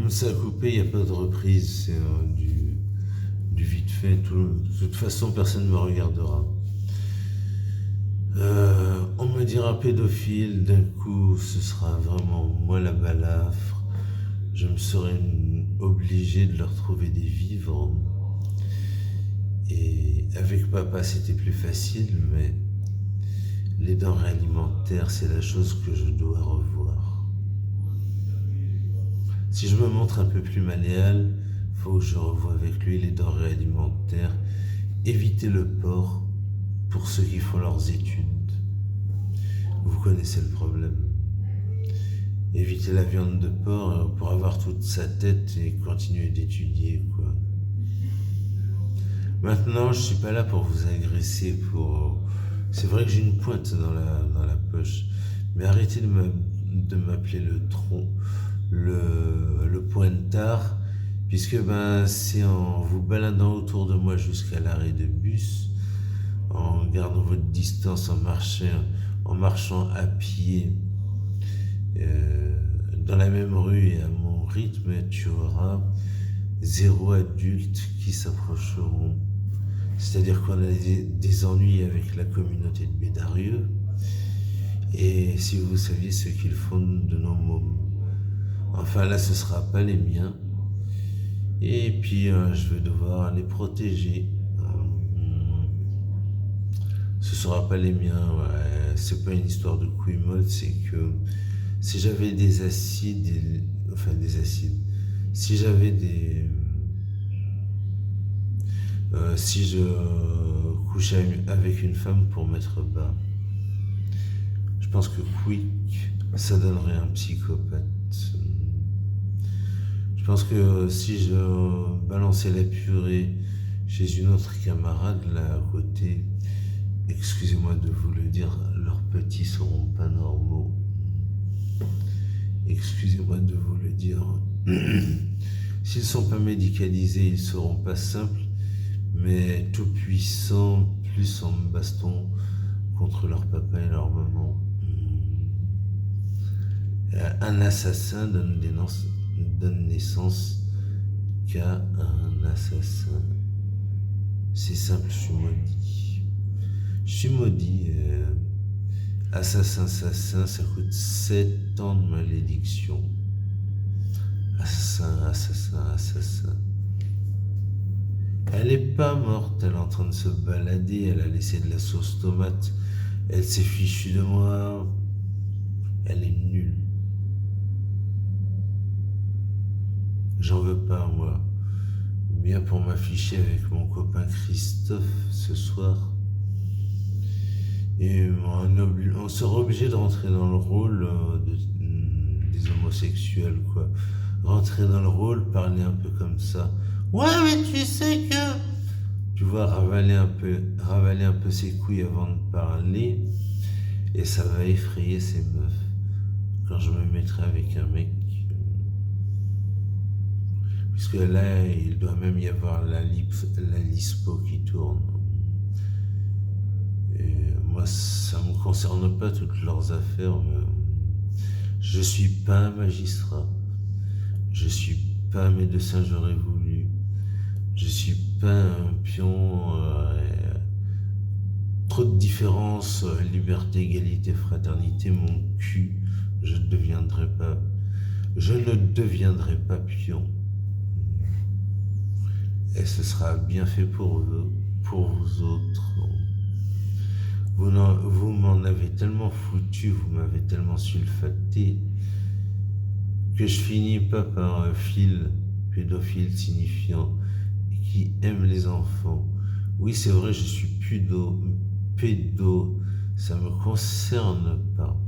Ça a coupé, il n'y a pas de reprise, c'est du vite fait. De toute façon, personne ne me regardera. On me dira pédophile, d'un coup, ce sera vraiment moi la balafre. Je me serai obligé de leur trouver des vivres. Et avec papa, c'était plus facile, mais les denrées alimentaires, c'est la chose que je dois revoir. Si je me montre un peu plus malléable, faut que je revoie avec lui les denrées alimentaires, éviter le porc pour ceux qui font leurs études. Vous connaissez le problème. Éviter la viande de porc pour avoir toute sa tête et continuer d'étudier, quoi. Maintenant, je suis pas là pour vous agresser, C'est vrai que j'ai une pointe dans la poche, mais arrêtez de m'appeler le tronc, le pointard, puisque c'est en vous baladant autour de moi jusqu'à l'arrêt de bus, en gardant votre distance, en marchant à pied dans la même rue et à mon rythme, tu auras 0 adultes qui s'approcheront. C'est-à-dire qu'on a des ennuis avec la communauté de Bédarieux. Et si vous saviez ce qu'ils font de nos mômes. Enfin là, ce ne sera pas les miens. Et puis, je vais devoir les protéger. Ce ne sera pas les miens. Ouais. C'est pas une histoire de couilles molles, c'est que si j'avais des acides, si j'avais si je couchais avec une femme pour mettre bas, je pense que quick, ça donnerait un psychopathe. Je pense que si je balançais la purée chez une autre camarade là à côté, excusez-moi de vous le dire, leurs petits seront pas normaux. Excusez-moi de vous le dire. S'ils ne sont pas médicalisés, ils ne seront pas simples, mais tout puissants, plus en baston contre leur papa et leur maman. Un assassin donne naissance qu'à un assassin. C'est simple, je suis maudit. Je suis maudit. Assassin, ça coûte 7 ans de malédiction. Assassin. Elle est pas morte, elle est en train de se balader, elle a laissé de la sauce tomate, elle s'est fichue de moi, elle est nulle. J'en veux pas, moi. Bien pour m'afficher avec mon copain Christophe ce soir. Et on sera obligé de rentrer dans le rôle des homosexuels, quoi. Rentrer dans le rôle, parler un peu comme ça. Ouais, mais tu sais que... Tu vois, ravaler un peu ses couilles avant de parler, et ça va effrayer ces meufs. Quand je me mettrai avec un mec... Puisque là, il doit même y avoir la LISPO qui tourne. Et moi, ça ne me concerne pas toutes leurs affaires, mais je suis pas un magistrat. Je suis pas un médecin, j'aurais voulu. Je suis pas un pion. Trop de différences, liberté, égalité, fraternité, mon cul, je ne deviendrai pas pion. Et ce sera bien fait pour vous autres. Vous m'en avez tellement foutu, vous m'avez tellement sulfaté, que je finis pas par un fil pédophile signifiant qui aime les enfants. Oui, c'est vrai, je suis pédo, ça me concerne pas.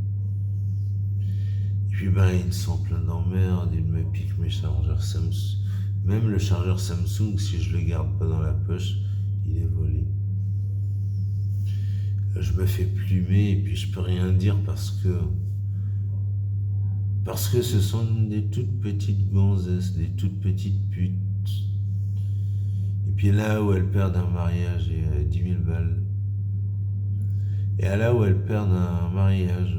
Et puis ils sont pleins d'emmerdes, ils me piquent mes chargeurs Samsung. Même le chargeur Samsung, si je le garde pas dans la poche, il est volé. Je me fais plumer et puis je peux rien dire parce que ce sont des toutes petites gonzesses, des toutes petites putes. Et puis là où elles perdent un mariage et 10 000 balles. Et là où elles perdent un mariage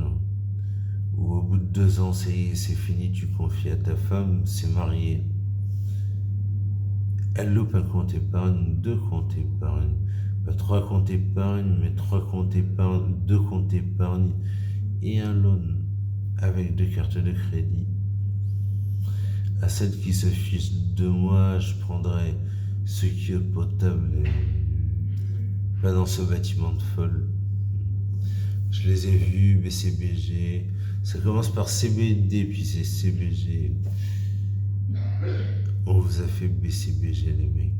Ou au bout de 2 ans, c'est fini, tu confies à ta femme, c'est marié. Elle loupe un compte épargne, 2 comptes épargne. Pas 3 comptes épargne, mais 3 comptes épargne, 2 comptes épargne et un loan avec 2 cartes de crédit. À celle qui se fiche de moi, je prendrai ce qui est potable, pas dans ce bâtiment de folle. Je les ai vus, BCBG. Ça commence par CBD, puis c'est CBG. On vous a fait BCBG, les mecs.